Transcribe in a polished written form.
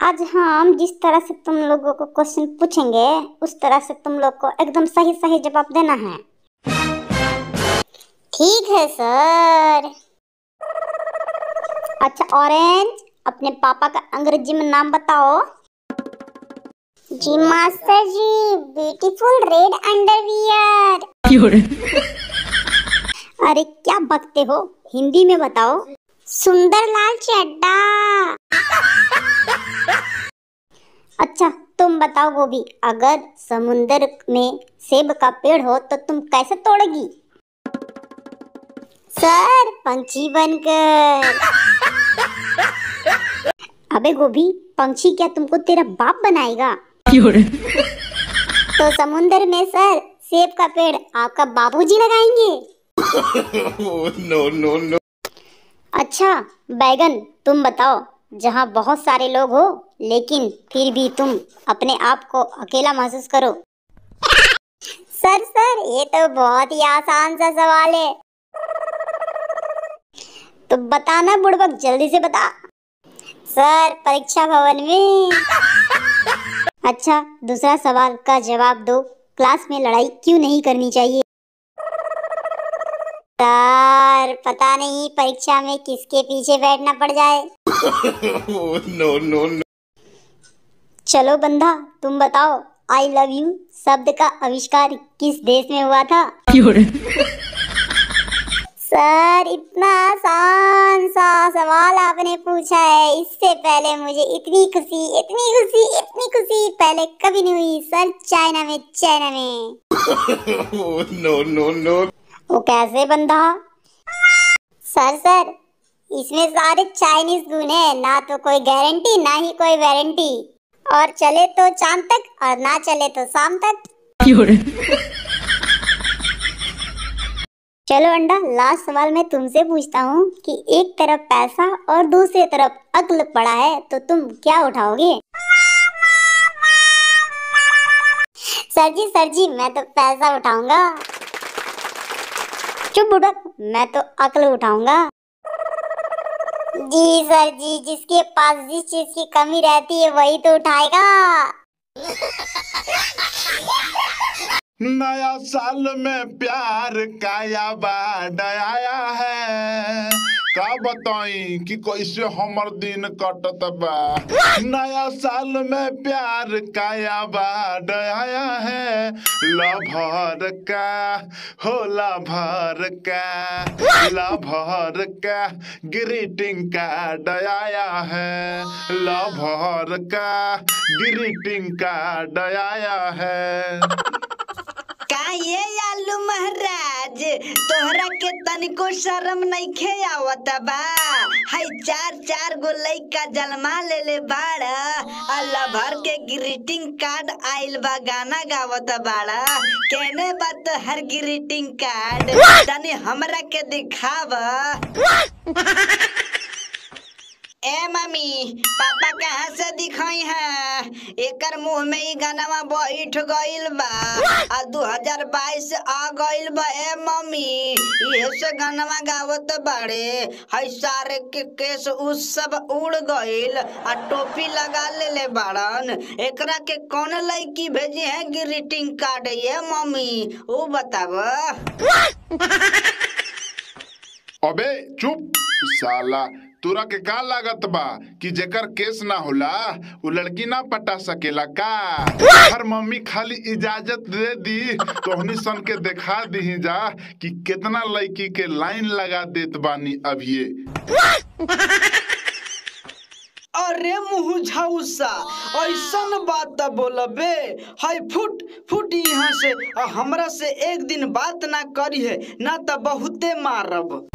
आज हम जिस तरह से तुम लोगों को क्वेश्चन पूछेंगे उस तरह से तुम लोग को एकदम सही सही जवाब देना है। ठीक है सर। अच्छा ऑरेंज, अपने पापा का अंग्रेजी में नाम बताओ। जी मास्टर जी, ब्यूटीफुल रेड अंडरवियर। अरे क्या बकते हो, हिंदी में बताओ। सुंदर लाल चड्डा। अच्छा तुम बताओ गोभी, अगर समुंदर में सेब का पेड़ हो तो तुम कैसे तोड़ोगी? सर पंछी बनकर। अबे गोभी, पंछी क्या तुमको तेरा बाप बनाएगा? तो समुंदर में सर सेब का पेड़ आपका बाबूजी लगाएंगे। नो। अच्छा बैगन, तुम बताओ, जहाँ बहुत सारे लोग हो लेकिन फिर भी तुम अपने आप को अकेला महसूस करो। सर ये तो बहुत ही आसान सा सवाल है। तो बताना बुड़बक, जल्दी से बता। सर परीक्षा भवन में। अच्छा दूसरा सवाल का जवाब दो, क्लास में लड़ाई क्यों नहीं करनी चाहिए? सर पता नहीं परीक्षा में किसके पीछे बैठना पड़ जाए। नो। चलो बंधा, तुम बताओ, आई लव यू शब्द का आविष्कार किस देश में हुआ था? सर इतना आसान सा सवाल आपने पूछा है, इससे पहले मुझे इतनी खुशी पहले कभी नहीं हुई सर। चाइना में। नो। वो कैसे बंधा? सर इसमें सारे चाइनीज गुण है, ना तो कोई गारंटी ना ही कोई वारंटी, और चले तो चांद तक और ना चले तो शाम तक। चलो अंडा, लास्ट सवाल मैं तुमसे पूछता हूँ कि एक तरफ पैसा और दूसरी तरफ अक्ल पड़ा है तो तुम क्या उठाओगे? सर जी मैं तो पैसा उठाऊंगा। चुप बुड़बक, मैं तो अक्ल उठाऊंगा। जी सर जी, जिसके पास जिस चीज की कमी रहती है वही तो उठाएगा। नया साल में प्यार का याद आया है, का बताई कि कैसे हमर दिन कटत बा। नया साल में प्यार का याद आया है, लभर का हो लभर का ग्रीटिंग कार्ड आया है, लभर का ग्रीटिंग कार्ड आया है। ये आलू महाराज, तोहरा के तनिको शर्म नइखे आवत बा? हाय चार गो लइका जलमा ले बाड़ा, अल्लाह भर के ग्रीटिंग कार्ड आइल बा, गाना गावत बाड़ा। केने बात हर ग्रीटिंग कार्ड तनी हमरा के दिखावा। ए मम्मी, पापा कहाँ से दिखाई है? एकर मुंह में ही गाना बैठ गइल बा, आ 2022 आ गइल बा। ए मम्मी, ये से गाना गावत बाड़े, हई सारे के केस उस सब उड़ गइल, आ टोपी लगा ले बाड़न। एकरा के कौन लड़की भेजी है ग्रीटिंग कार्ड? ये मम्मी वो बताव। अबे चुप साला, तोरा के का लागत बा कि जेकर केस ना होला वो लड़की ना पटा सकेला का? हर मम्मी खाली इजाजत दे दी तो हमनी सन के दिखा दी जा कि कितना लड़की के लाइन लगा देत बानी अभिये। अरे मुँह झाउसा, ऐसन बात बोलबे? हाय फुट यहाँ से, हमरा से एक दिन बात ना करी है ना तो बहुते मारब।